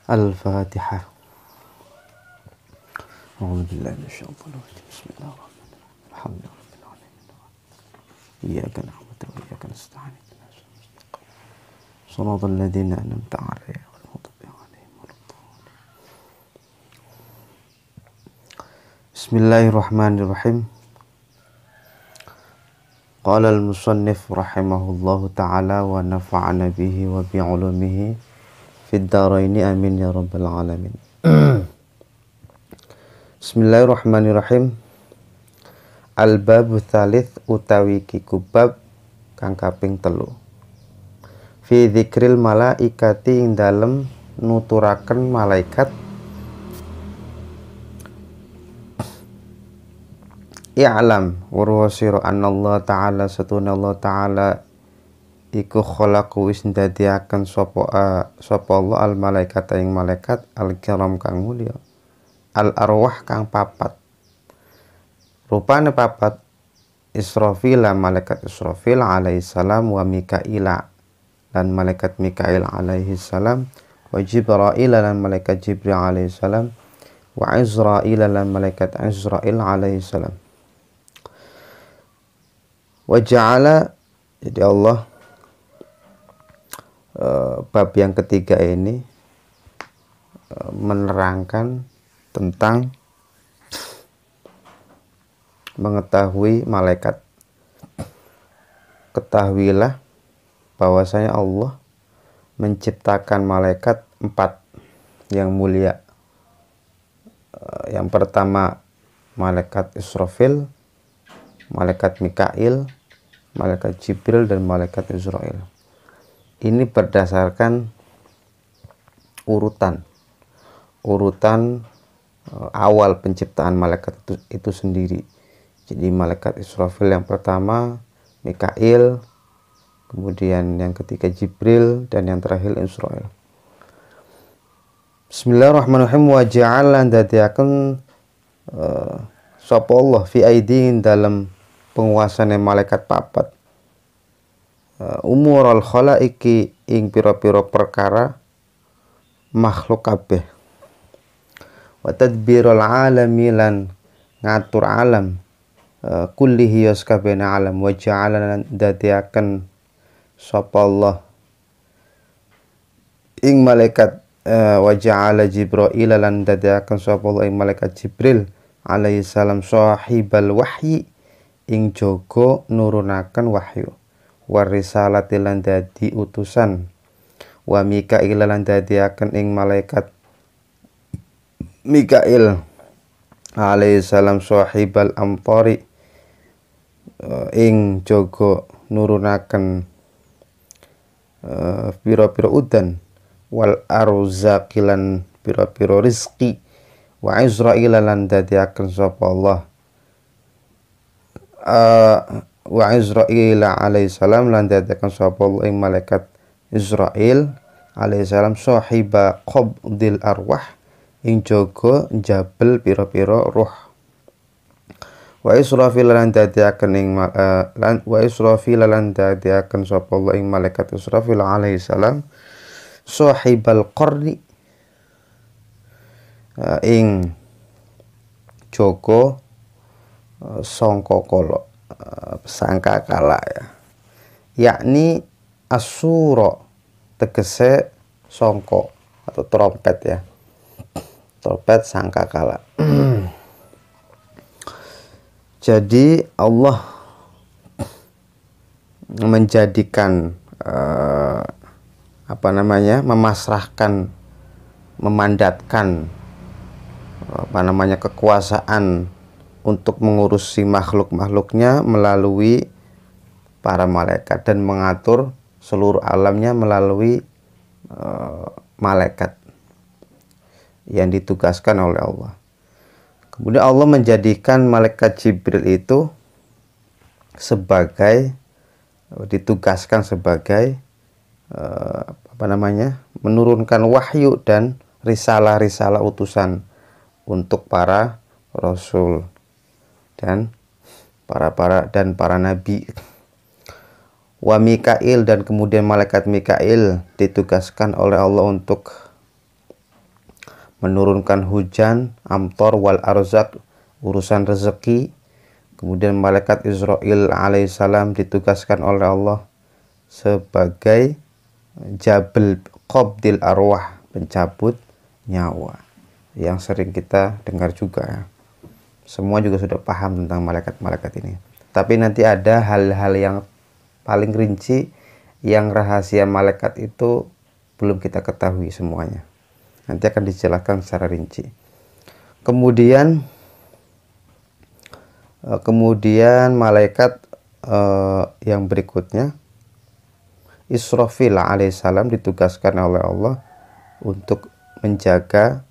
Al-Fatihah. A'udzubillahi minasyaitonir rajim. Bismillahirrahmanirrahim. Alhamdulillahirabbil alamin. Iyyaka na'budu wa iyyaka nasta'in. Shiratal ladzina an'amta 'alaihim ghairil maghdubi 'alaihim waladdallin. Bismillahirrahmanirrahim. Qala al-musannif rahimahullahu ta'ala wa nafa'ana bihi wa bi'ulumihi fid dharaini amin ya rabbal alamin. Bismillahirrahmanirrahim. Al-babu tsalits utawi kikubab kang kaping 3. Fi dzikril malaikati ing dalem nuturaken malaikat. I'lam wa sira anallahu ta'ala satuna Allah ta'ala iku khalaqu wis ndadiaken sapa Allah al malaikata ing malaikat al kiram kang mulya al arwah kang papat. Rupane papat: Israfil malaikat Israfil alaihi salam, wa Mikaila dan malaikat Mikail alaihi salam, wa Jibril lan malaikat Jibril alaihi salam, wa Izrail lan malaikat Izrail alaihi salam. Wa ja'ala, jadi Allah bab yang ketiga ini menerangkan tentang mengetahui malaikat. Ketahuilah bahwasanya Allah menciptakan malaikat 4 yang mulia. Yang pertama malaikat Israfil, malaikat Mikail, malaikat Jibril, dan malaikat Israil. Ini berdasarkan urutan awal penciptaan malaikat itu sendiri. Jadi malaikat Israfil yang pertama, Mikail, kemudian yang ketiga Jibril, dan yang terakhir Israil. Bismillahirrahmanirrahim. Wa ja'ala dadiaken sapa Allah fi aidin dalam penguasane malaikat papat umurul khalaiqi ing pira-pira perkara makhluk kabeh, wa tadbirul alami lan ngatur alam kullihi yaskabena alam. Wa ja'ala dadiaken sapa Allah ing malaikat wa ja'ala Jibril lan dadiaken sapa Allah ing malaikat Jibril alaihi salam sahibal wahyi ing jaga nurunaken wahyu, warisalati lan dadi utusan, wa Mikail lan dadiaken ing malaikat Mikail alaihi salam sahibal amtari ing jaga nurunaken pira-pira udan, wal arzaqilan pira-pira rezeki, wa Izrail lan dadiaken sapa Allah wa Izrail alaihi salam lan dadiaken sapa Allah ing malaikat Izrail alaihi salam sahiba qabdil arwah ing jaga njabel pira-pira ruh, wa Israfil lan dadiaken ing wa Israfil lan dadiaken sapa Allah ing malaikat Israfil alaihi salam sahibal qarni ing jaga sangkakala sangkakala ya, yakni asura tegese sangka atau trompet ya, trompet sangkakala. Jadi Allah menjadikan memasrahkan, memandatkan kekuasaan untuk mengurusi makhluk-makhluknya melalui para malaikat dan mengatur seluruh alamnya melalui malaikat yang ditugaskan oleh Allah. Kemudian Allah menjadikan malaikat Jibril itu ditugaskan sebagai menurunkan wahyu dan risalah-risalah utusan untuk para rasul dan para nabi. Wa Mikail, dan kemudian malaikat Mikail ditugaskan oleh Allah untuk menurunkan hujan, amtor wal arzak, urusan rezeki. Kemudian malaikat Israil alaihissalam ditugaskan oleh Allah sebagai jabal qabdil arwah, pencabut nyawa, yang sering kita dengar juga ya. Semua juga sudah paham tentang malaikat-malaikat ini. Tapi nanti ada hal-hal yang paling rinci, yang rahasia malaikat itu belum kita ketahui semuanya. Nanti akan dijelaskan secara rinci. Kemudian malaikat yang berikutnya, Israfil alaihissalam ditugaskan oleh Allah untuk menjaga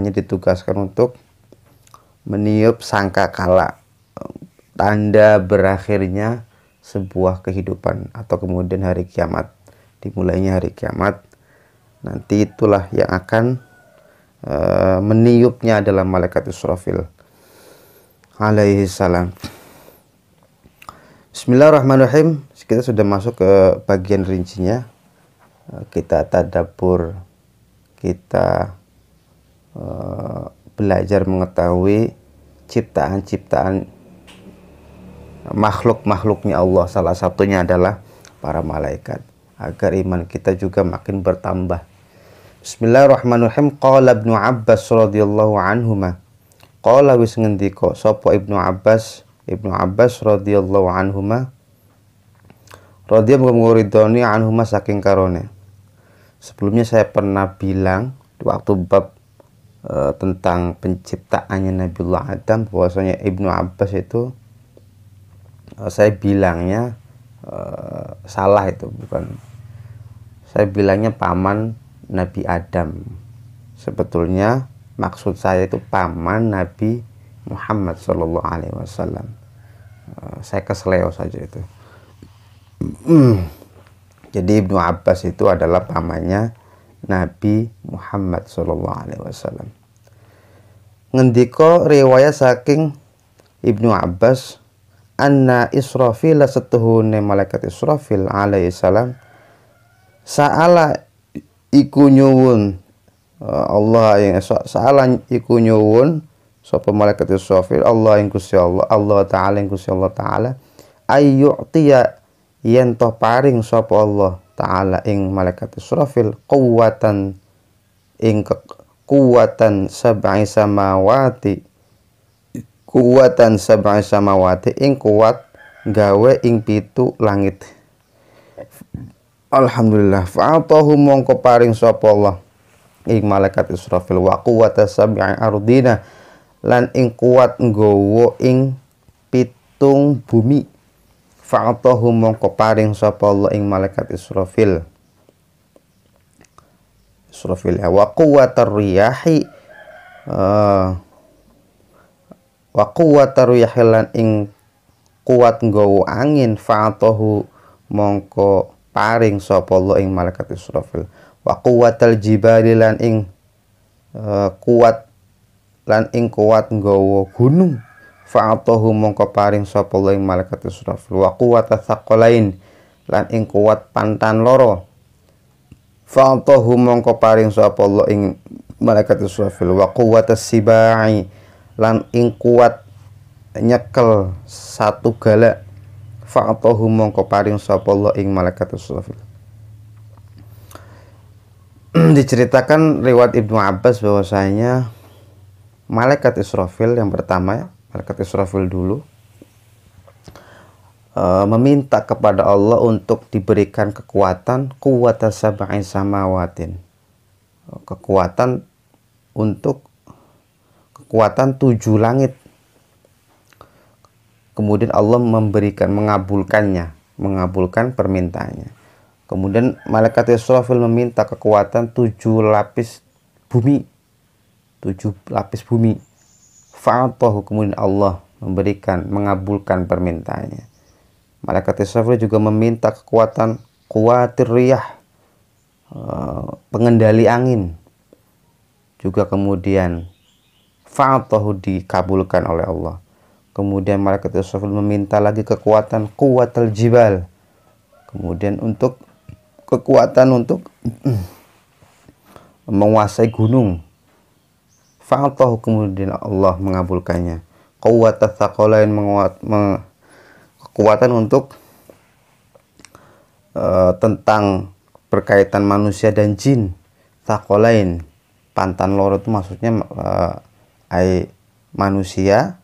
ditugaskan untuk meniup sangkakala, tanda berakhirnya sebuah kehidupan atau kemudian hari kiamat, dimulainya hari kiamat. Nanti itulah yang akan meniupnya adalah malaikat Israfil alaihi salam. Bismillahirrahmanirrahim. Kita sudah masuk ke bagian rincinya. Kita tadabbur, kita belajar mengetahui ciptaan-ciptaan makhluk-makhluknya Allah. Salah satunya adalah para malaikat, agar iman kita juga makin bertambah. Bismillahirrahmanirrahim. Qala Ibnu Abbas radhiyallahu anhuma. Qala wis ngendika sapa Ibnu Abbas radhiyallahu anhuma. Radhiyallahu ridhoni anhuma saking karone. Sebelumnya saya pernah bilang di waktu bab tentang penciptaannya Nabiullah Adam, bahwasanya Ibnu Abbas itu saya bilangnya salah, itu bukan, saya bilangnya paman Nabi Adam. Sebetulnya maksud saya itu paman Nabi Muhammad Shallallahu Alaihi Wasallam. Saya keseleo saja itu. Jadi Ibnu Abbas itu adalah pamannya Nabi Muhammad Shallallahu Alaihi Wasallam. Ngendika riwayat saking Ibnu Abbas, anna Israfil setuhune malaikat Israfil alaihi salam sa'ala iku nyuwun Allah yang sa'ala iku nyuwun sapa malaikat Israfil Allah ing Gusti Allah taala ing Gusti Allah taala ayyu'tiya yen toh paring sapa Allah taala ing malaikat Israfil kuwatan ing kuwatan sab'i samawati ing kuat gawe ing pitu langit. Alhamdulillah. Fa'atahu mongko paring sapa Allah ing malaikat Israfil wa quwwata sab'i ardina, lan ing kuat nggawa ing pitung bumi. Fa'atahu mongko paring sapa Allah ing malaikat Israfil wa quwwatar riyahi wa quwwatar riyahi, lan ing kuat nggawa angin. Fa'atahu mongko paring sapa Allah ing malaikat Israfil wa quwwatal jibali, lan ing kuat nggawa gunung. Fa'atahu mongko paring sapa Allah ing malaikat Israfil wa quwwatas saqalain, lan ing kuat pantan loro. Fa'atahu mongko paring sapa Allah ing malaikat Israfil wa quwwatas sibai, lan ing kuat nyekel satu gala. Fa'atahu mongko paring sapa Allah ing malaikat Israfil. Diceritakan riwayat Ibnu Abbas bahwasanya malaikat Israfil yang pertama, malaikat Israfil dulu meminta kepada Allah untuk diberikan kekuatan quwwata sab'i samawatin, kekuatan untuk kekuatan 7 langit. Kemudian Allah mengabulkan permintaannya. Kemudian malaikat Israfil meminta kekuatan 7 lapis bumi, 7 lapis bumi. Fa'atahu, kemudian Allah mengabulkan permintaannya. Malaikat Israfil juga meminta kekuatan quwatir riyah, pengendali angin. Juga kemudian fa'atahu, dikabulkan oleh Allah. Kemudian malaikat Israfil meminta lagi kekuatan quwwatal jibal. Kemudian untuk kekuatan untuk menguasai gunung. Fa'atahu, kemudian Allah mengabulkannya. Quwwata tsaqalain, kekuatan untuk tentang berkaitan manusia dan jin. Tsaqalain, pantan loro itu maksudnya manusia,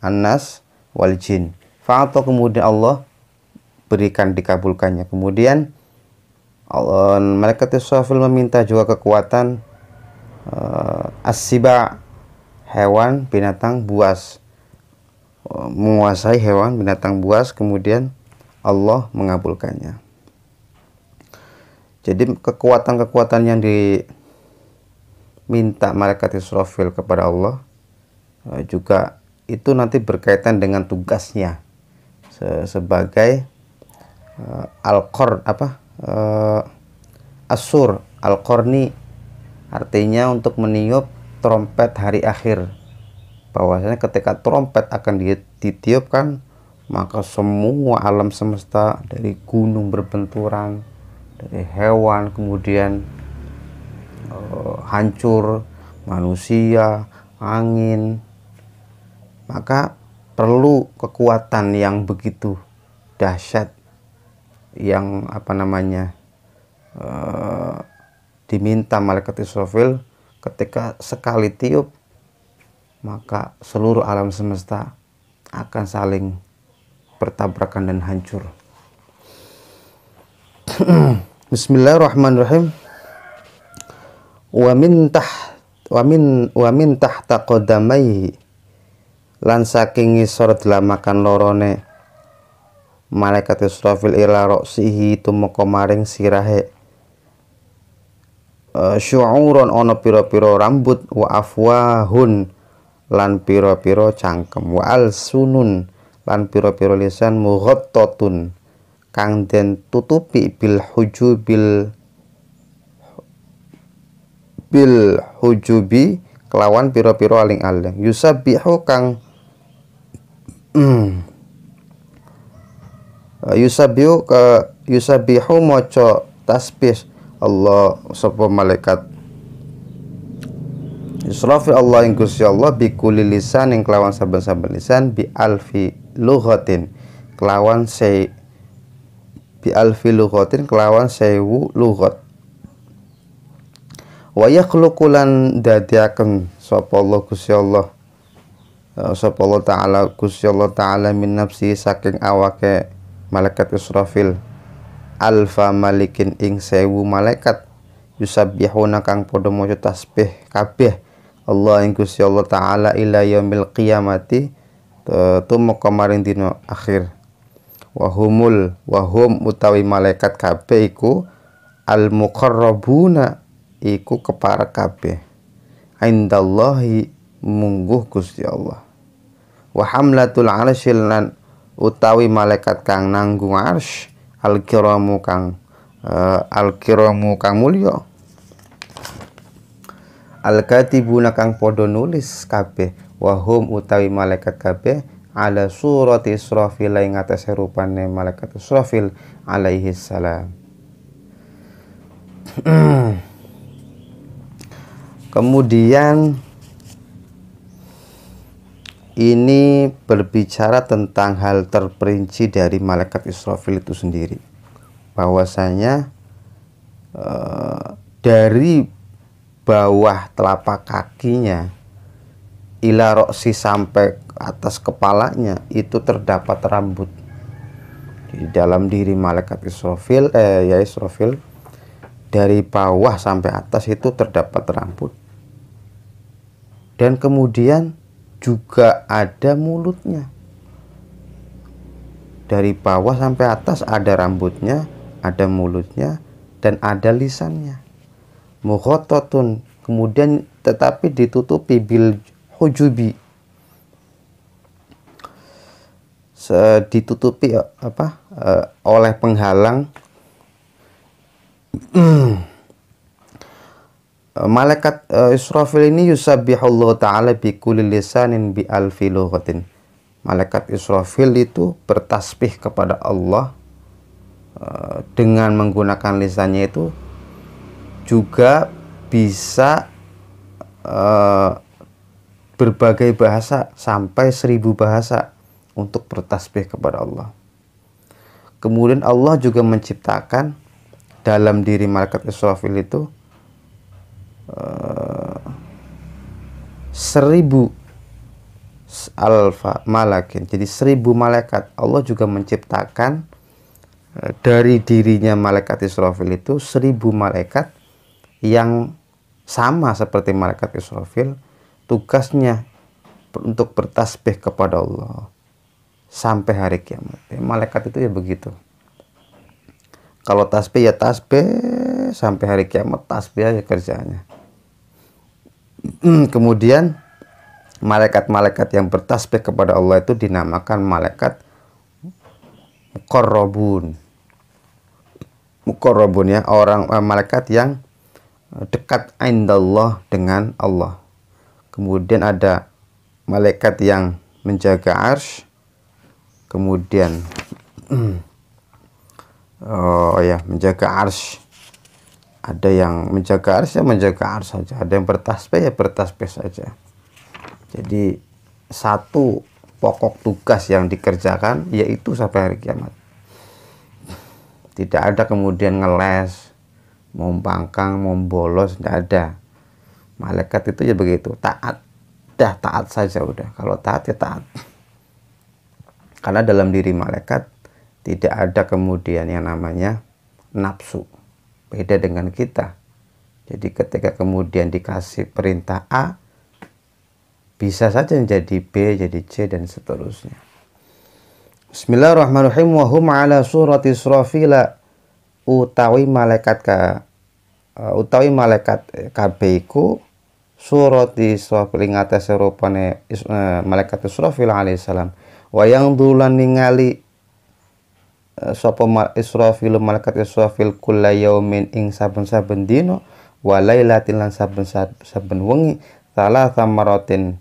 anas wal jin. Fa'atahu, kemudian Allah berikan, dikabulkannya. Kemudian malaikat Israfil meminta juga kekuatan as-siba, hewan binatang buas, menguasai hewan binatang buas. Kemudian Allah mengabulkannya. Jadi kekuatan-kekuatan yang diminta malaikat Israfil kepada Allah juga itu nanti berkaitan dengan tugasnya sebagai Asur al-Qarni, artinya untuk meniup trompet hari akhir. Bahwasanya ketika trompet akan ditiupkan, maka semua alam semesta, dari gunung berbenturan, dari hewan, kemudian hancur, manusia, angin. Maka perlu kekuatan yang begitu dahsyat, yang diminta malaikat Israfil. Ketika sekali tiup, maka seluruh alam semesta akan saling bertabrakan dan hancur. Bismillahirrahmanirrahim. Wa min tahta qadamaihi, lan saking ngisor delamakan lorone malaikat Israfil ila roksihi, tumeka maring sirahe, syu'uron, ono piro-piro rambut, wa afwahun, lan piro-piro cangkem, wa alsunun, lan piro-piro lisan, mughattatun, kang den tutupi bil hujubi, kelawan piro-piro aling-aling, yusabbihu kang yusabihu moco tasbih Allah sapa malaikat Israfil Allah ing Gusti Allah bi kulli lisan, ing kelawan saben-saben lisan, bi alfi lughatin, kelawan kelawan 1000 lughat. Wa yakhluqu lan dadiaken sapa Allah Gusti Allah sapa Allah taala Gusti Allah taala min nafsi, saking awake malaikat Israfil, alfa malikin ing 1000 malaikat, yusabbihuna kang padha maca tasbih kabeh Allah ing Gusti Allah taala ila yaumil qiyamati, tumeka maring dina akhir. Wahum utawi malaikat kabeh iku al muqarrabuna, iku kepara kabeh indallahi mungguh Gusti Allah. Wa hamlatul arsyil, lan utawi malaikat kang nanggung arsy, al-kiramu kang mulya, al-katibuna kang padha nulis kabeh, wahum utawi malaikat kabeh ala surati Israfil, ing atase rupane malaikat Israfil alaihi salam. Kemudian ini berbicara tentang hal terperinci dari malaikat Israfil itu sendiri, bahwasanya dari bawah telapak kakinya ila roksi, sampai atas kepalanya itu terdapat rambut. Di dalam diri malaikat Israfil Israfil, dari bawah sampai atas itu terdapat rambut. Dan kemudian juga ada mulutnya. Dari bawah sampai atas ada rambutnya, ada mulutnya, dan ada lisannya. Mughattatun, kemudian tetapi ditutupi bil hujubi, ditutupi oleh penghalang. Malaikat Israfil ini yusabbihullahu ta'ala bi kulli lisanin bi alfi lughatin. Malaikat Israfil itu bertasbih kepada Allah dengan menggunakan lisannya itu juga bisa berbagai bahasa sampai 1000 bahasa untuk bertasbih kepada Allah. Kemudian Allah juga menciptakan dalam diri malaikat Israfil itu 1000 alfa malakin, jadi 1000 malaikat. Allah juga menciptakan dari dirinya malaikat Israfil itu 1000 malaikat yang sama seperti malaikat Israfil, tugasnya untuk bertasbih kepada Allah sampai hari kiamat. Malaikat itu ya begitu. Kalau tasbih ya tasbih sampai hari kiamat, tasbih aja kerjaannya. Kemudian malaikat-malaikat yang bertasbih kepada Allah itu dinamakan malaikat muqarrabun. Muqarrabun ya, orang malaikat yang dekat indallah dengan Allah. Kemudian ada malaikat yang menjaga arsy. Kemudian menjaga arsy. Ada yang menjaga arsy ya menjaga arsy saja. Ada yang bertasbih ya bertasbih saja. Jadi satu pokok tugas yang dikerjakan yaitu sampai hari kiamat. Tidak ada kemudian ngeles, mau bangkang, mau bolos, tidak ada. Malaikat itu ya begitu, taat. Dah taat saja udah. Kalau taat ya taat. Karena dalam diri malaikat tidak ada kemudian yang namanya nafsu. Beda dengan kita. Jadi ketika kemudian dikasih perintah A, bisa saja jadi B, jadi C, dan seterusnya. Bismillahirrahmanirrahim. Wa hum ala surati Israfila, utawi malaikat kabeh iku surati Israfil ing atase rupane malaikat Israfil alaihissalam. Wa yang dulan ningali sapa Israfil malaikat Israfil kulla yaumin ing saben-saben dina wa lailatin lan saben wengi salatha maratin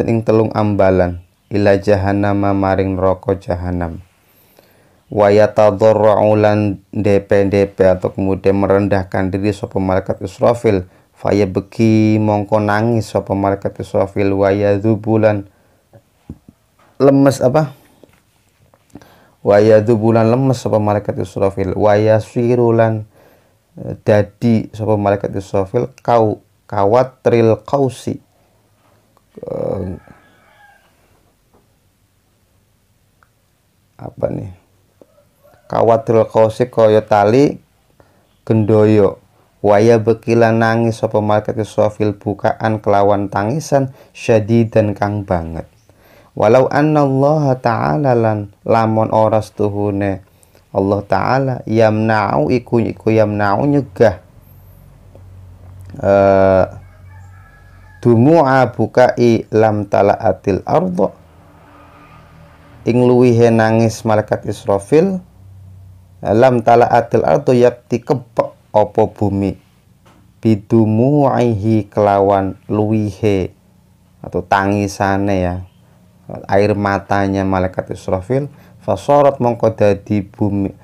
ing telung ambalan ila jahannam maring neraka jahanam. Wa yatadarra'u lan DP atau kemudian merendahkan diri sapa malaikat Israfil, faya beki mongko nangis sapa malaikat Israfil, wa yadzubulan lemes sapa malaikat Israfil, wa yasirulan dadi sapa malaikat Israfil kawatril qausi, kawatril qausi kaya tali gendaya. Waya bekilan nangis sapa malaikat Israfil bukaan kelawan tangisan syadidan kang banget. Walau anna Allah ta'ala lan lamun ora setuhune Allah ta'ala yamna'u iku yamna'u nyegah dumu'a bukai lam tala'atil ardo ing luwihe nangis malaikat Israfil, lam tala'atil ardo yakti kepek apa bumi bidumu'ihi kelawan luwihe atau tangisane ya, air matanya malaikat Israfil, fasorat mongko dadi bumi,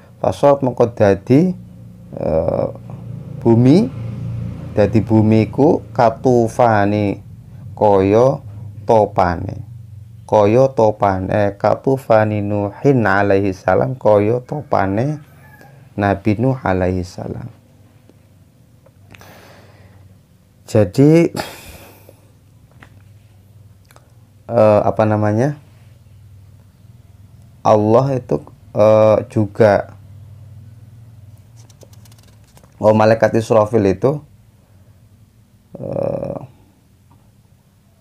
bumi ku katufani kaya topane katufani Nuhin alaihi salam, kaya topane Nabi Nuh alaihi salam. Jadi Allah itu juga malaikat Israfil itu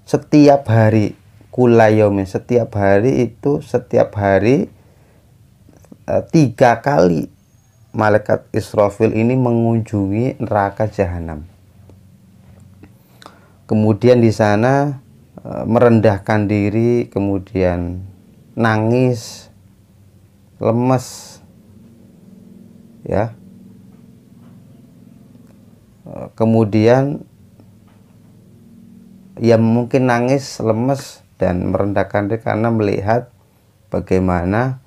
setiap hari kulayomin, setiap hari 3 kali malaikat Israfil ini mengunjungi neraka jahanam. Kemudian di sana merendahkan diri, kemudian nangis, lemes, ya. Kemudian ya mungkin nangis, lemes, dan merendahkan diri karena melihat bagaimana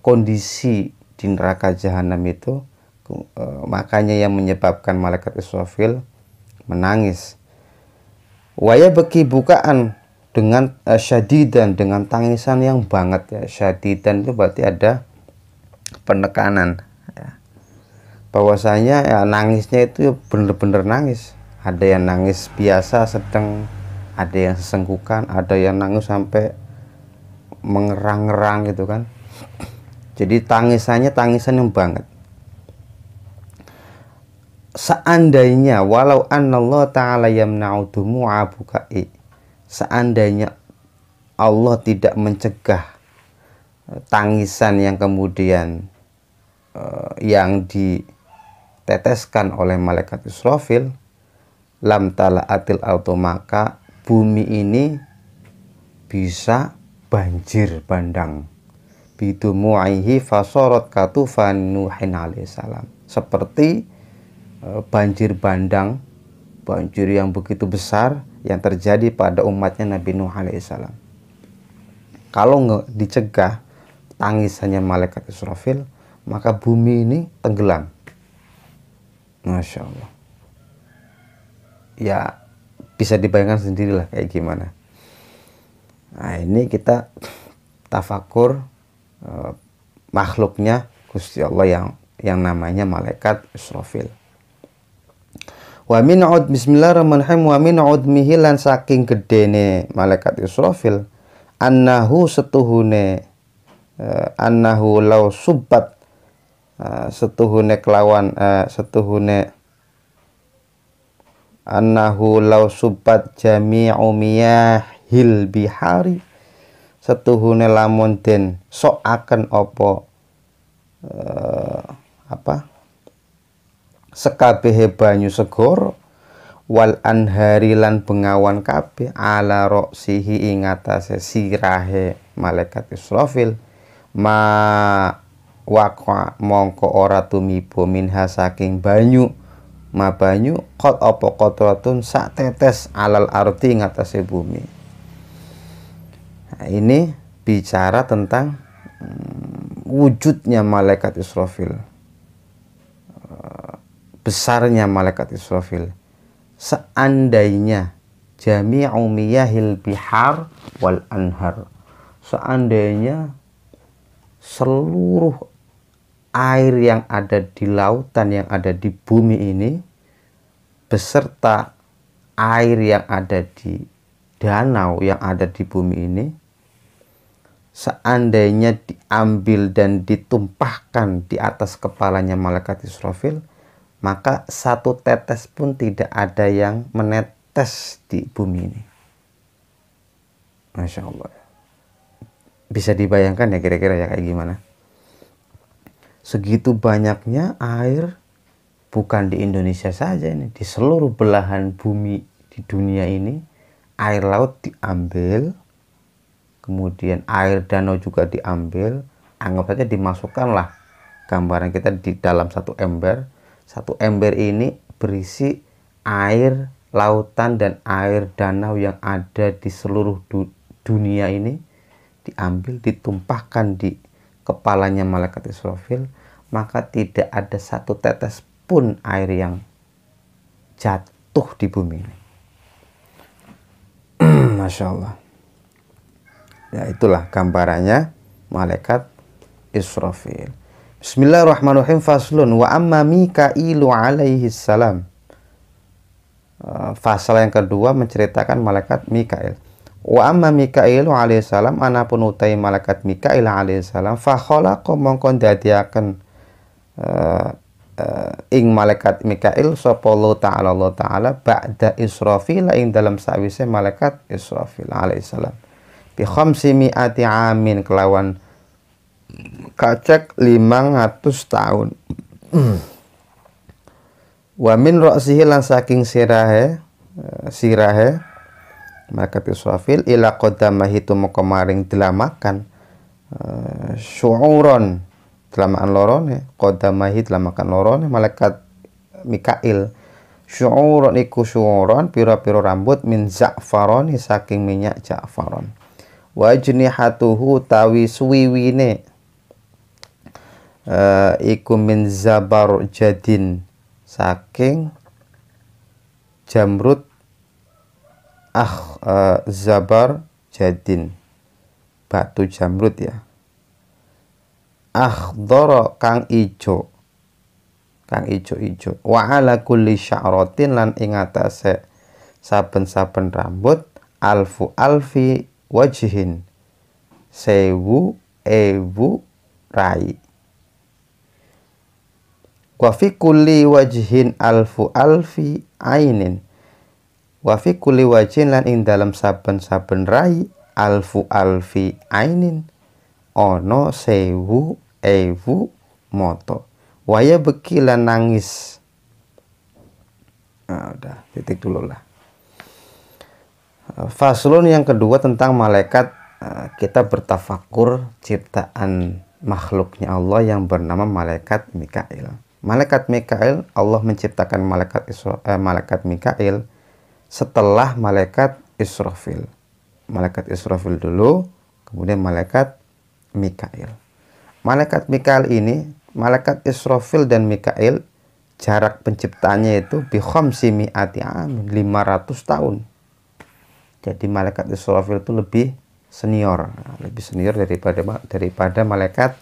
kondisi di neraka jahanam itu, makanya yang menyebabkan malaikat Israfil menangis. Waya beki bukaan dengan syadidan, dengan tangisan yang banget ya. Syadidan itu berarti ada penekanan ya. Bahwasanya ya nangisnya itu bener-bener nangis. Ada yang nangis biasa, sedang, ada yang sesenggukan, ada yang nangis sampai mengerang-ngerang gitu kan. Jadi tangisannya tangisan yang banget. Seandainya walau annallahu ta'ala yamna'u dumu'a bukai, seandainya Allah tidak mencegah tangisan yang kemudian yang diteteskan oleh malaikat Israfil, lam tala'atil ardu, maka bumi ini bisa banjir bandang. Bidumu'ihi fasorot katufan Nuhin alaihissalam, seperti banjir bandang, banjir yang begitu besar yang terjadi pada umatnya Nabi Nuh alaihissalam. Kalau nggak dicegah tangisannya malaikat Israfil, maka bumi ini tenggelam. Masya Allah. Ya bisa dibayangkan sendirilah kayak gimana. Nah ini kita tafakur makhluknya Gusti Allah yang namanya malaikat Israfil. Wa min ud, bismillahirrahmanirrahim, wa min udmihi, lan saking gedene malaikat Israfil, annahu setuhune annahu law subbat, setuhune kelawan setuhune annahu law subbat jami'u miyahil bihari, setuhune lamun den sokaken apa sekabehe banyu segoro, wal anhari lan bengawan kabeh, ala roksihi ing atase sirahe malaikat Israfil, ma waqa mongko ora tumibo minha saking banyu, ma banyu qad apa qatratun sak tetes alal ardi ing atase bumi. Nah, ini bicara tentang wujudnya malaikat Israfil, besarnya malaikat Israfil. Seandainya jami'u miyahil bihar wal anhar, seandainya seluruh air yang ada di lautan, yang ada di bumi ini, beserta air yang ada di danau yang ada di bumi ini, seandainya diambil dan ditumpahkan di atas kepalanya malaikat Israfil, maka satu tetes pun tidak ada yang menetes di bumi ini. Masya Allah. Bisa dibayangkan ya kira-kira ya kayak gimana. Segitu banyaknya air, bukan di Indonesia saja ini, di seluruh belahan bumi di dunia ini, air laut diambil, kemudian air danau juga diambil, anggap saja dimasukkanlah gambaran kita di dalam satu ember. Satu ember ini berisi air lautan dan air danau yang ada di seluruh dunia ini, diambil, ditumpahkan di kepalanya malaikat Israfil, maka tidak ada satu tetes pun air yang jatuh di bumi ini. Masya Allah. Ya itulah gambarannya malaikat Israfil. Bismillahirrahmanirrahim. Faslun, wa amma Mikailu alaihi salam. Fasal yang kedua menceritakan malaikat Mikail. Wa amma Mikailu alaihi salam, anapun utai malaikat Mikail alaihi salam, fa khalaqa mongkon dadiaken ing malaikat Mikail sapa Allah taala ba'da Israfil, ing dalam sawise malaikat Israfil alaihi salam, bi khamsi mi'ati amin, kelawan kacek 500 tahun. Wa min ra'sihi, lan saking sirahe malaikat Israfil, ila qadamahi tumeka maring delamakan syu'uron, delamakan lorone, qadamahi delamakan lorone malaikat Mikail, syu'uron iku syu'uron pira-pira rambut, min za'faroni saking minyak za'faron, wa jnihatuhu tawi suwiwine iku min zabar jadin, saking jamrut zabar jadin, batu jamrut ya. Akhdara kang ijo, kang ijo-ijo. Wa ala kulli sya'ratin lan ing atase saben-saben rambut alfu alfi wajhin, 1000 ewu rai. Wa fi kulli wajhin alfu alfi ainin, wa fi kulli wajhin lan ing dalam saben-saben rai alfu alfi ainin ono 1000 ewu moto. Waya beki lan nangis. Nah, udah titik dulu lah. Faslun yang kedua tentang malaikat. Kita bertafakur ciptaan makhluknya Allah yang bernama malaikat Mikail. Malaikat Mikail, Allah menciptakan malaikat Mikail setelah malaikat Israfil. Malaikat Israfil dulu, kemudian malaikat Mikail. Malaikat Mikail ini, malaikat Israfil dan Mikail, jarak penciptaannya itu bi khamsi mi'ati amin, 500 tahun. Jadi malaikat Israfil itu lebih senior daripada malaikat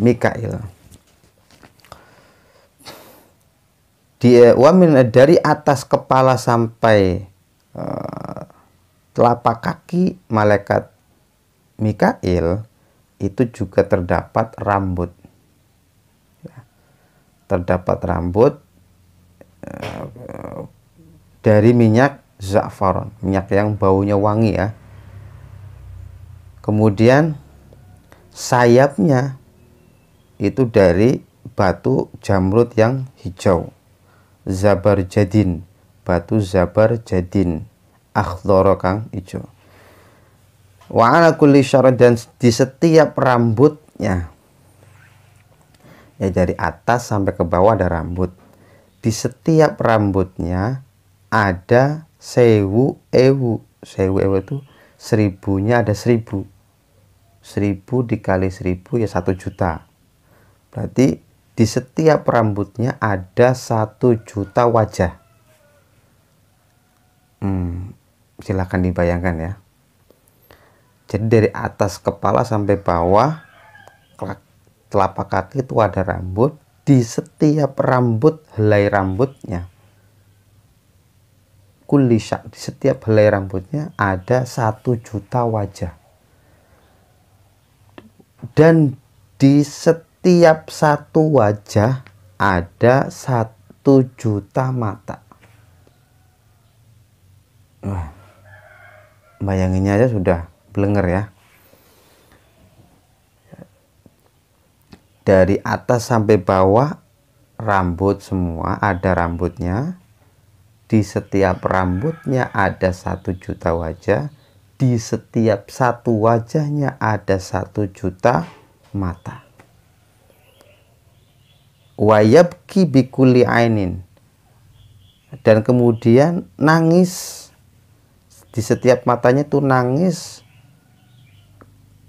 Mikail. Dari atas kepala sampai telapak kaki malaikat Mikail itu juga terdapat rambut. Terdapat rambut dari minyak za'faron, minyak yang baunya wangi ya. Kemudian sayapnya itu dari batu jamrud yang hijau, zabarjadin, batu zabarjadin, akhdara kang hijau. Wa ala kulli syarad, dan di setiap rambutnya, ya dari atas sampai ke bawah ada rambut. Di setiap rambutnya ada 1000 ewu. 1000 ewu itu 1000-nya ada 1000. 1000 dikali 1000 ya 1 juta. Berarti di setiap rambutnya ada 1 juta wajah. Silahkan dibayangkan ya. Jadi dari atas kepala sampai bawah telapak kaki itu ada rambut. Di setiap rambut, helai rambutnya, kulisyak, di setiap helai rambutnya ada 1 juta wajah. Dan di setiap satu wajah ada 1 juta mata. Wah, bayanginnya aja sudah blenger ya. Dari atas sampai bawah rambut semua, ada rambutnya. Di setiap rambutnya ada 1 juta wajah. Di setiap satu wajahnya ada 1 juta mata. Wayabki bikuli ainin, dan kemudian nangis. Di setiap matanya itu nangis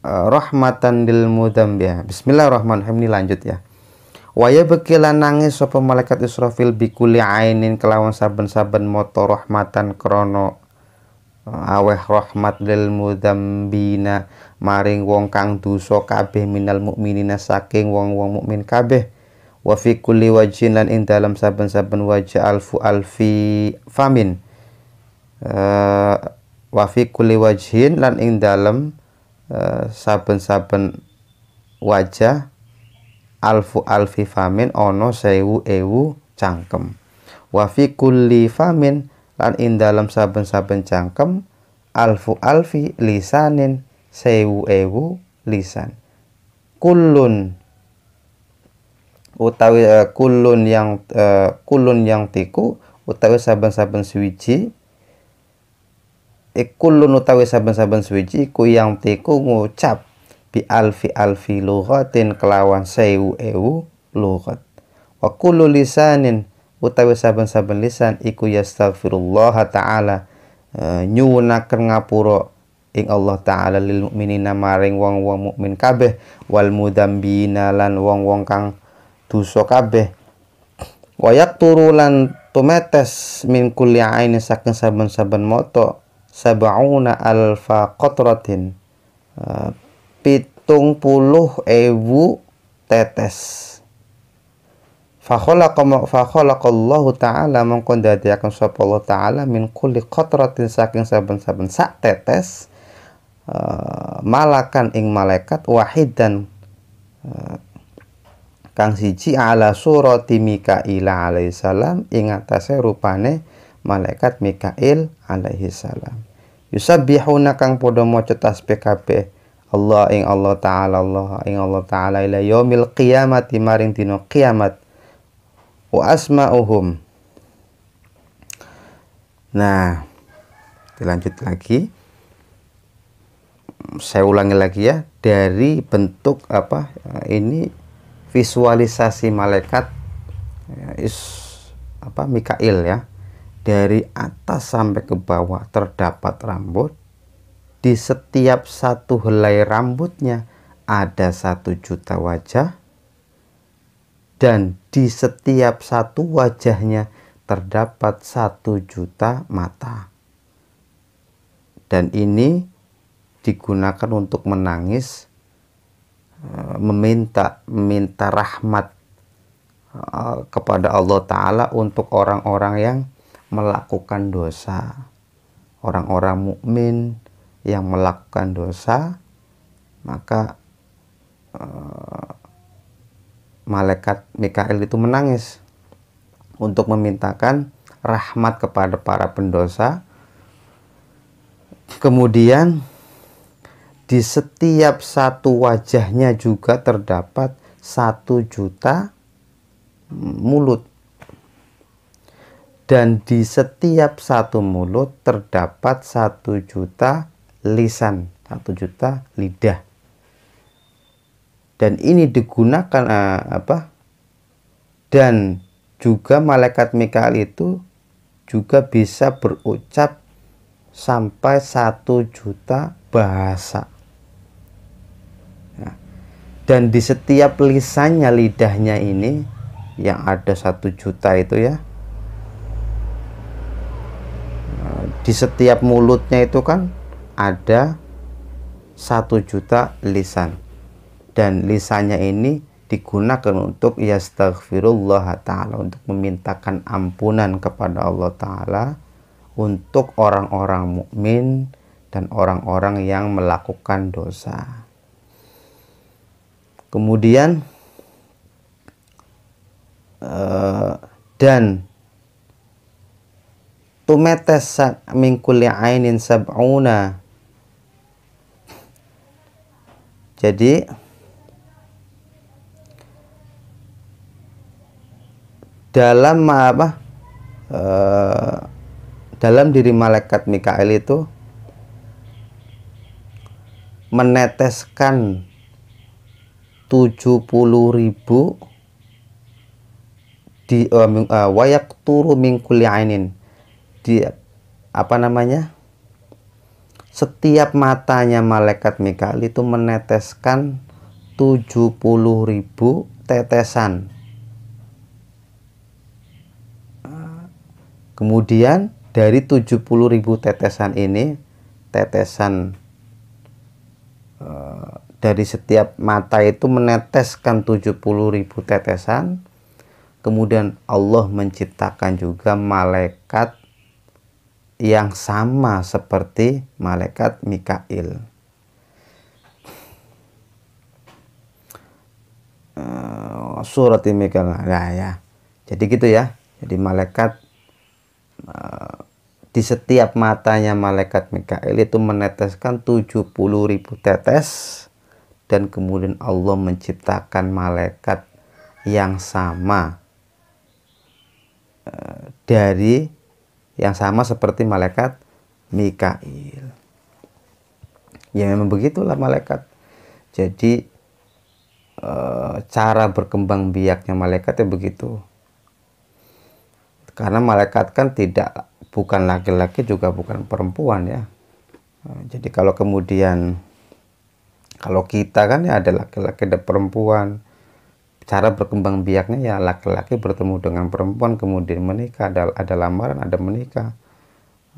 rahmatan lil mudambiya. Bismillahirrahmanirrahim. Ini lanjut ya. Waya bekilan nangis sapa malaikat Israfil bikuli ainin kelawan saben-saben moto rahmatan krono aweh rahmat lil mudambina maring wong kang dosa kabeh minal mukminina saking wong-wong mukmin kabeh. Wa fi kulli wajhin lan ing dalam saben-saben wajah alfu alfi famin. Wa fi kulli wajhin lan ing dalam saben-saben wajah alfu alfi famin ono 1000 ewu cangkem. Wa fi kulli famin lan ing dalam saben-saben cangkem alfu alfi lisanin 1000 ewu lisan. Kullun utawi kulun yang tiku utawi saben-saben suwiji. Kulun utawi saben-saben suwiji ku yang tiku ngucap bi alfi alfi lughatin kelawan 1000 ewu lughat. Wa kullu lisanin utawi saben-saben lisan iku yastaghfirullah ta'ala nyuwunaken ngapura ing Allah taala lil mukminina maring wong-wong mukmin kabeh, wal mudzambina lan wong-wong kang dosa kabeh, wa yaqturu lan tumetes min kulli ainin saking saben-saben mata sab'una alfa qatratin 70.000 tetes. Fakhalaqallahu ta'ala mongko dadiaken sapa Allah ta'ala min kulli qatratin saking saben-saben sak tetes malakan ing malaikat wahidan kang siji ala surati Mikail alaihi salam ing atase rupane malaikat Mikail alaihi salam. Yusabbihuna kang padha maca tasbih kabeh Allah ing Allah ta'ala ila yaumil qiyamati maring dina kiamat. Wa asma'uhum. Nah, dilanjut lagi. Saya ulangi lagi ya, dari bentuk apa ini visualisasi malaikat Mikail ya. Dari atas sampai ke bawah terdapat rambut. Di setiap satu helai rambutnya ada 1 juta wajah. Dan di setiap satu wajahnya terdapat 1 juta mata. Dan ini digunakan untuk menangis, meminta rahmat kepada Allah Ta'ala untuk orang-orang yang melakukan dosa. Orang-orang mukmin yang melakukan dosa, maka malaikat Mikail itu menangis untuk memintakan rahmat kepada para pendosa. Kemudian di setiap satu wajahnya juga terdapat 1 juta mulut, dan di setiap satu mulut terdapat 1 juta lisan, 1 juta lidah. Dan ini digunakan dan juga malaikat Mikail itu juga bisa berucap sampai 1 juta bahasa. Nah, dan di setiap lisannya, lidahnya ini yang ada 1 juta itu ya, di setiap mulutnya itu kan ada 1 juta lisan. Dan lisannya ini digunakan untuk yastaghfirullah ta'ala, untuk memintakan ampunan kepada Allah Ta'ala untuk orang-orang mukmin dan orang-orang yang melakukan dosa. Kemudian dan tumetes min kulli ainin sab'una. Jadi dalam diri malaikat Mikail itu meneteskan 70.000 di wayak turu min kulli ainin, di setiap matanya malaikat Mikail itu meneteskan 70.000 tetesan. Kemudian dari 70.000 tetesan ini, dari setiap mata itu meneteskan 70.000 tetesan. Kemudian Allah menciptakan juga malaikat yang sama seperti malaikat Mikail. Surat Mikail. Nah, ya. Jadi gitu ya. Jadi malaikat di setiap matanya malaikat Mikail itu meneteskan 70.000 tetes, dan kemudian Allah menciptakan malaikat yang sama seperti malaikat Mikail. Ya memang begitulah malaikat. Jadi cara berkembang biaknya malaikatnya begitu. Karena malaikat kan bukan laki-laki juga bukan perempuan ya. Jadi kalau kemudian kalau kita kan ya ada laki-laki ada perempuan, cara berkembang biaknya ya laki-laki bertemu dengan perempuan kemudian menikah, ada lamaran, ada menikah,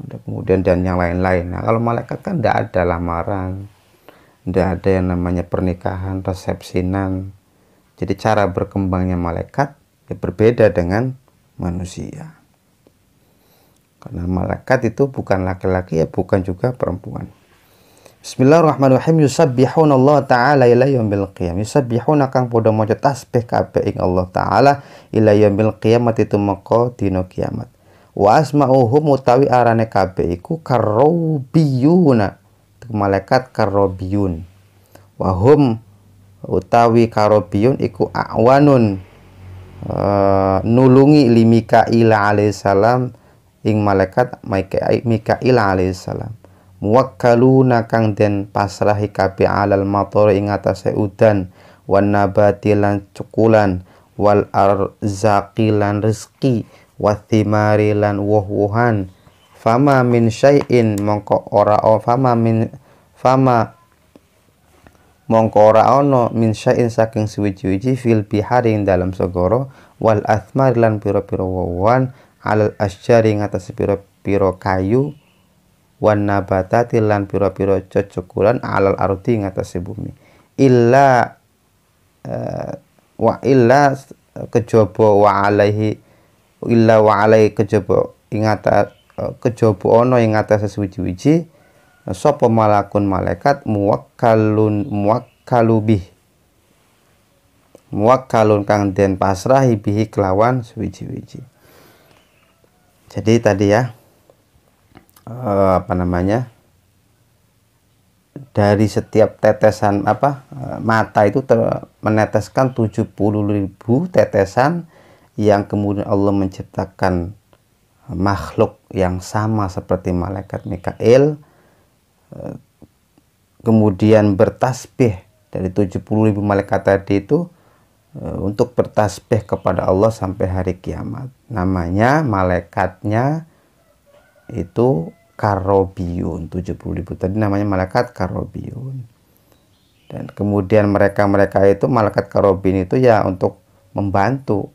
ada kemudian dan yang lain-lain. Nah kalau malaikat kan tidak ada lamaran, tidak ada yang namanya pernikahan, resepsinan. Jadi cara berkembangnya malaikat ya berbeda dengan manusia. Karena malaikat itu bukan laki-laki ya bukan juga perempuan. Bismillahirrahmanirrahim. Yusabbihuna Allah Ta'ala ila yaumil qiyam. Yusabbihuna kang podo maca tasbih kabeh ing Allah Ta'ala ila yaumil qiyamat itu maka dina kiamat. Wa asma'uhum utawi arane kabeh iku karobiyuna. Malaikat karobiyun. Wa hum utawi karobiyun iku awanun nulungi li Mikail alaihissalam ing malaikat Mikail alaihissalam. Muwakkaluna kang den pasrahi kabeh alal matar ing atase udan wan nabati lan cukulan wal arzaqi lan rezeki wathimari lan woh-wohan. Fama min syai'in mongko ora mongko ora ana min syai'in saking suwi-wiji fil bihari ing dalam segara wal athmar lan pira-pira woh-wohan alal asjari ing atase pira-pira kayu wan nabatati lan pira-pira cecukulan alal ardi ing atase bumi illa kejaba wa alaihi illa wa alaihi kejaba ing kejaba ana ing atase suwi-wiji sapa malakun malaikat muwakkalun kang den pasrahi bihi kelawan suwi-wiji. Jadi tadi ya dari setiap tetesan mata itu meneteskan 70.000 tetesan yang kemudian Allah menciptakan makhluk yang sama seperti malaikat Mikail, kemudian bertasbih dari 70.000 malaikat tadi itu untuk bertasbih kepada Allah sampai hari kiamat. Namanya malaikatnya itu karobiyun. 70.000 tadi namanya malaikat karobiyun. Dan kemudian mereka itu malaikat karobiyun itu ya untuk membantu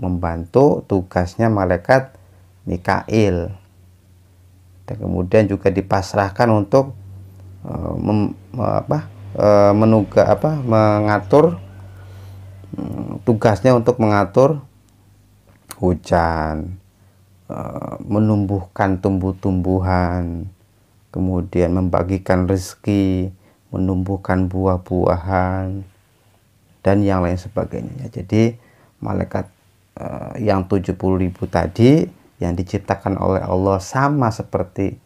tugasnya malaikat Mikail. Dan kemudian juga dipasrahkan untuk mengatur tugasnya untuk mengatur hujan, menumbuhkan tumbuh-tumbuhan, kemudian membagikan rezeki, menumbuhkan buah-buahan, dan yang lain sebagainya. Jadi malaikat yang 70.000 tadi yang diciptakan oleh Allah sama seperti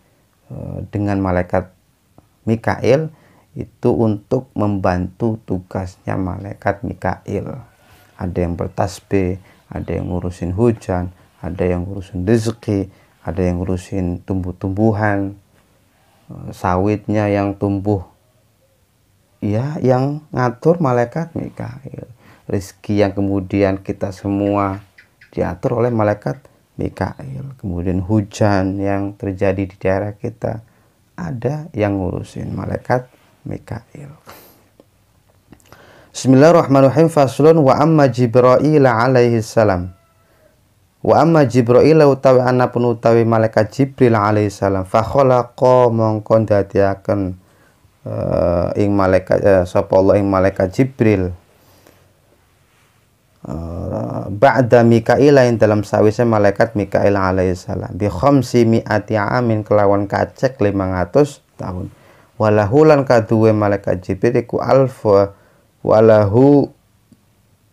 dengan malaikat Mikail itu untuk membantu tugasnya malaikat Mikail. Ada yang bertasbih, ada yang ngurusin hujan, ada yang ngurusin rezeki, ada yang ngurusin tumbuh-tumbuhan, sawitnya yang tumbuh ya yang ngatur malaikat Mikail. Rezeki yang kemudian kita semua diatur oleh malaikat Mikail. Kemudian hujan yang terjadi di daerah kita ada yang ngurusin malaikat Mikail. Bismillahirrahmanirrahim. Faslun wa amma Jibril alaihi salam. Wa amma Jibril utawi anapun utawi malaikat Jibril alaihi salam fa khalaqa mongko dadiaken ing malaikat sapa Allah ing malaikat Jibril ba'da Mikail ing dalam sawise malaikat Mikail alaihi salam bi khamsi mi'ati amin kelawan kacek 500 tahun. Walahu lan kaduwe malaikat Jibril iku alfa walahu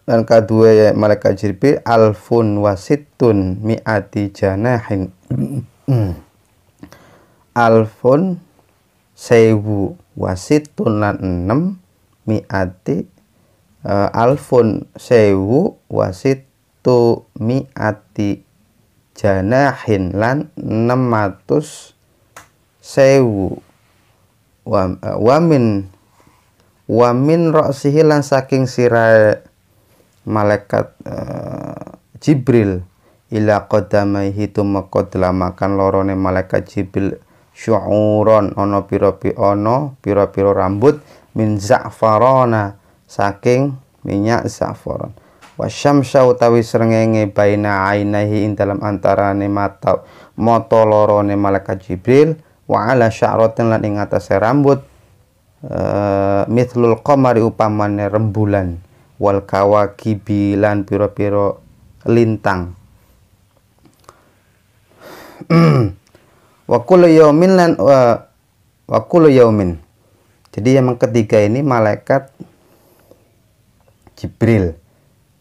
lan kaduwe malaikat Jibril alfun wasittun mi'ati janahin alfun 1000 wasittun lan 6 mi'ati alfun 1000 wasittu mi'ati janahin lan 600.000 wa min ra'sihi lan saking sirahe malaikat Jibril ila qadamaihi tumeka delamakan lorone malaikat Jibril syu'uron ono piro rambut min za'farana saking minyak za'faron. Wasyamsa utawi srengenge baina ainahi ing dalam antarane mata lorone malaikat Jibril, wa ala sya'ratin lan ing atase rambut mithlul qamari upamane rembulan, wal kawakibi lan piro lintang. Wa kullu yaumin. Jadi yang ketiga ini malaikat Jibril.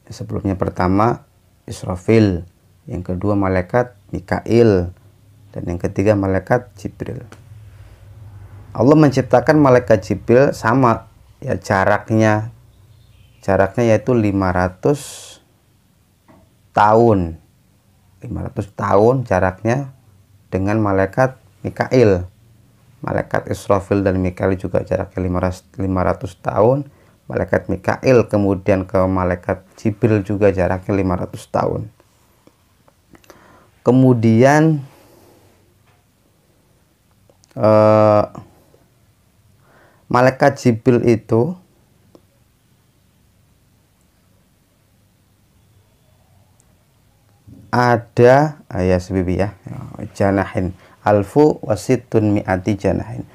Sebelumnya pertama Israfil, yang kedua malaikat Mikail, dan yang ketiga malaikat Jibril. Allah menciptakan malaikat Jibril sama ya, jaraknya yaitu 500 tahun. 500 tahun jaraknya dengan malaikat Mikail. Malaikat Israfil dan Mikail juga jaraknya 500 tahun. Malaikat Mikail kemudian ke malaikat Jibril juga jaraknya 500 tahun. Kemudian malaikat Jibril itu ada ayat sebibi ya, janahin alfu wasitun mi'ati janahin.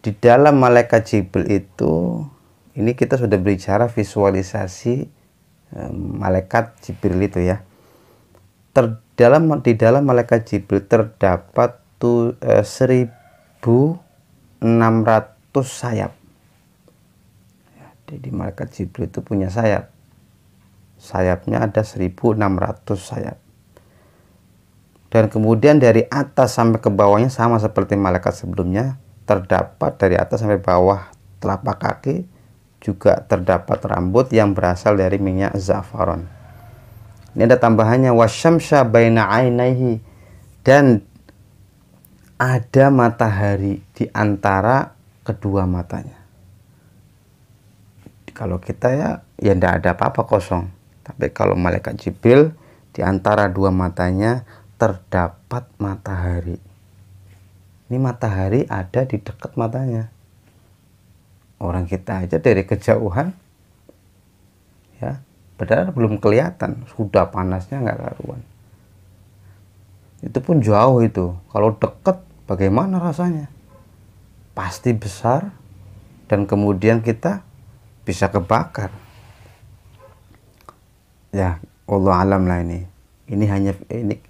Di dalam malaikat Jibril itu, ini kita sudah berbicara visualisasi malaikat Jibril itu ya. Di dalam malaikat Jibril terdapat 1.600 sayap. Jadi malaikat Jibril itu punya sayap. Sayapnya ada 1.600 sayap. Dan kemudian dari atas sampai ke bawahnya sama seperti malaikat sebelumnya, terdapat dari atas sampai bawah telapak kaki juga terdapat rambut yang berasal dari minyak za'faron. Ini ada tambahannya, wasyamsa baina ainaihi, dan ada matahari di antara kedua matanya. Kalau kita ya tidak ada apa-apa, kosong. Tapi kalau malaikat Jibril, di antara dua matanya terdapat matahari. Ini matahari ada di dekat matanya. Orang kita aja dari kejauhan ya, padahal belum kelihatan, sudah panasnya nggak karuan. Itu pun jauh itu. Kalau dekat bagaimana rasanya? Pasti besar, dan kemudian kita bisa kebakar. Ya, Allah alam lah ini.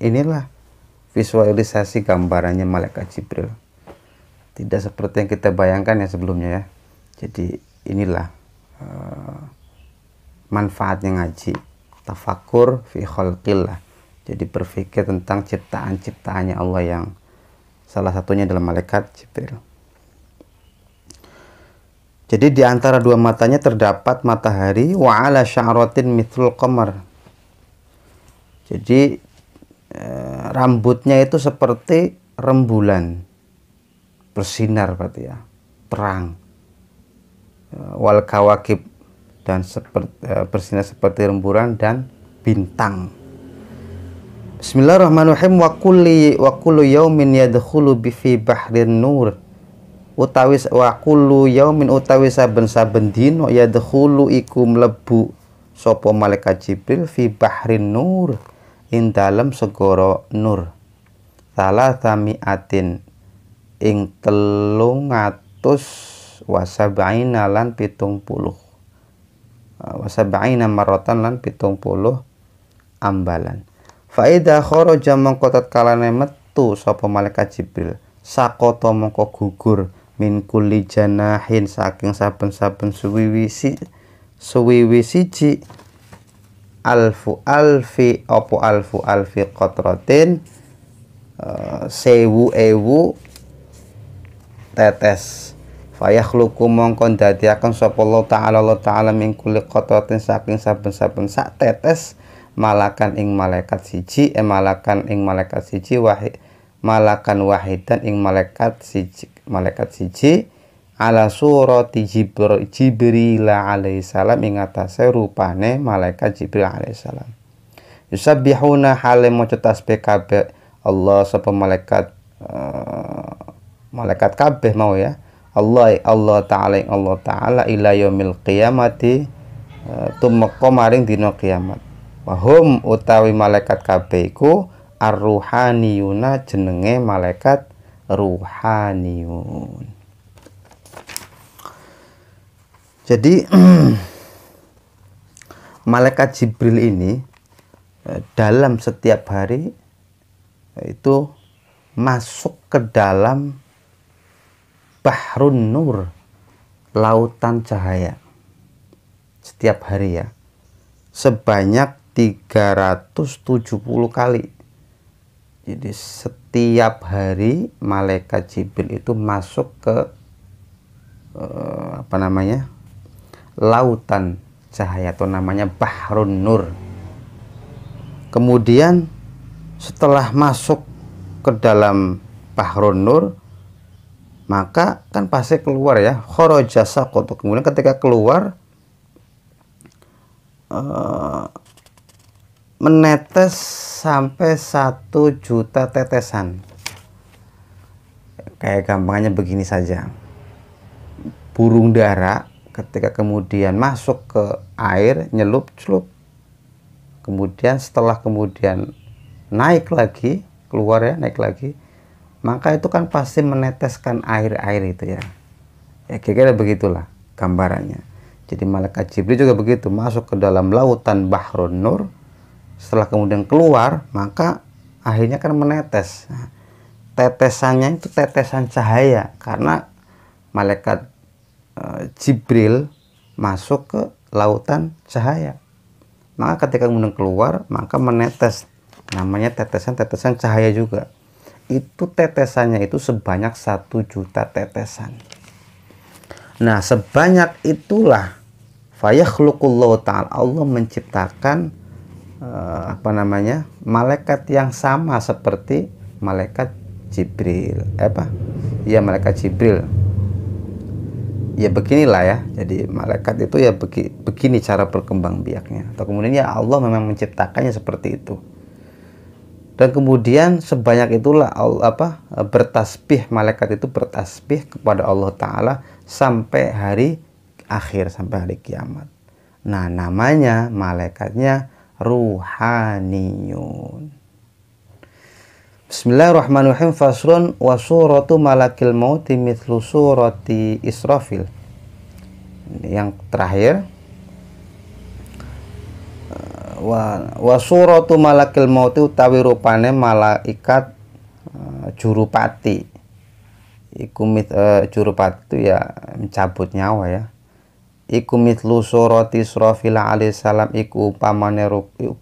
Inilah visualisasi gambarannya malaikat Jibril. Tidak seperti yang kita bayangkan ya sebelumnya ya. Jadi inilah manfaatnya ngaji, tafakur fi khalqillah. Jadi berpikir tentang ciptaan-ciptaannya Allah, yang salah satunya adalah malaikat Jibril. Jadi di antara dua matanya terdapat matahari, wa ala sya'ratin mithlul qamar. Jadi rambutnya itu seperti rembulan, bersinar berarti ya, terang. Wal kawakib, dan bersinar seperti rembulan dan bintang. Bismillahirrahmanirrahim. Wa kullu yaumin yadkhulu bi fi bahrin nur. Utawi wa kullu yaumin utawi saben-saben dina yadkhulu iku mlebu sapa malaikat Jibril fi bahrin nur, ing dalem segara nur. Salah samiatin ing 300 wasab'ina lan 70. Wasab'ina maratan lan 70 ambalan. Faida kharaja mongko tatkalane metu sapa malaikat Jibril, sakota mongko gugur min kulli janahin saking saben-saben suwiwi siji alfu alfi qatratin, 1000 tetes. Fayakhluqu mongko dadiaken sapa Allah taala min kulli qatratin saking saben-saben sak tetes malakan ing malaikat siji, malakan wahidan ing malaikat siji ala surati Jibril alaihi salam, ing atase rupane malaikat Jibril alaihi salam. Yusabbihuna hale maca tasbih kabeh Allah sapa malaikat malaikat kabeh mau ya. Allah Ta'ala ila yaumil qiyamati tumeka maring dina kiamat. Wahum utawi malaikat kabeh iku ar-ruhaniyuna, jenenge malaikat ruhaniyun. Jadi malaikat Jibril ini dalam setiap hari itu masuk ke dalam Bahrun Nur, lautan cahaya, setiap hari ya, sebanyak 370 kali. Jadi setiap hari malaikat Jibril itu masuk ke lautan cahaya atau namanya Bahrun Nur. Kemudian setelah masuk ke dalam Bahrun Nur, maka kan pasti keluar ya, kharaja saqatu. Kemudian ketika keluar menetes sampai 1 juta tetesan. Kayak gampangnya begini saja, burung dara ketika kemudian masuk ke air, nyelup-celup, kemudian setelah kemudian naik lagi, keluar ya, naik lagi, maka itu kan pasti meneteskan air-air itu ya. Ya kira-kira begitulah gambarannya. Jadi malaikat Jibril juga begitu, masuk ke dalam lautan Bahrun Nur, setelah kemudian keluar, maka akhirnya kan menetes. Nah, tetesannya itu tetesan cahaya, karena malaikat Jibril masuk ke lautan cahaya. Maka ketika kemudian keluar, maka menetes, namanya tetesan-tetesan cahaya juga. Itu tetesannya itu sebanyak 1 juta tetesan. Nah, sebanyak itulah fayakhluqullahu ta'ala, Allah menciptakan malaikat yang sama seperti malaikat Jibril. Ya, malaikat Jibril. Ya beginilah ya. Jadi malaikat itu ya begini cara berkembang biaknya. Atau kemudian ya Allah memang menciptakannya seperti itu. Dan kemudian sebanyak itulah bertasbih, malaikat itu bertasbih kepada Allah Ta'ala sampai hari akhir, sampai hari kiamat. Nah, namanya malaikatnya ruhaniyun. Bismillahirrahmanirrahim. Faslun wa suratu malakil mauti mithlu surati Israfil. Yang terakhir, wa suratu malakil mauti utawi rupane malaikat jurupati. Iku jurupati itu ya mencabut nyawa ya. Iku mithlu surati Israfil alaihissalam, iku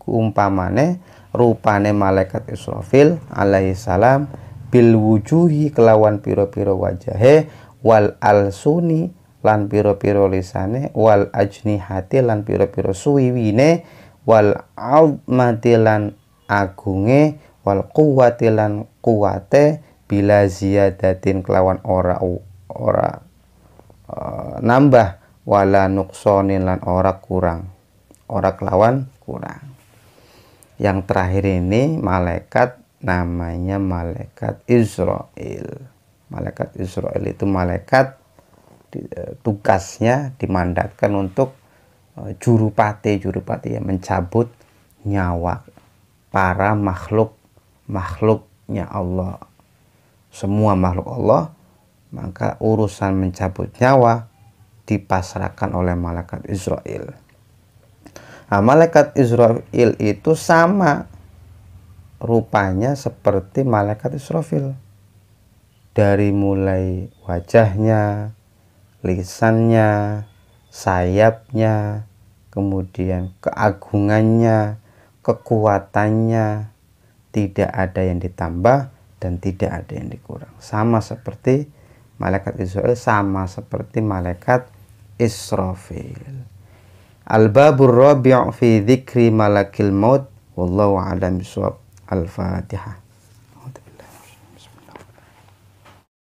umpamane rupane malaikat Israfil alaihissalam, bil wujuhi kelawan piro-piro wajahe, wal alsuni lan piro-piro lisane, wal ajnihati lan piro-piro suwiwine, wal azmati lan agunge, wal quwwati lan kuwate, bila ziyadatin kelawan ora nambah, wala nuqsonin lan ora kurang, ora kelawan kurang. Yang terakhir ini malaikat namanya malaikat Israil. Malaikat Israil itu malaikat tugasnya dimandatkan untuk jurupati yang mencabut nyawa para makhluknya Allah. Semua makhluk Allah, maka urusan mencabut nyawa dipasrahkan oleh malaikat Israil. Nah, malaikat Israil itu sama rupanya seperti malaikat Israfil. Dari mulai wajahnya, lisannya, sayapnya, kemudian keagungannya, kekuatannya, tidak ada yang ditambah dan tidak ada yang dikurang. Sama seperti malaikat Israil, sama seperti malaikat Israfil. Al-babur rabi' fi dzikri malakil maut, wallahu a'lam bishawab. Al-Fatihah.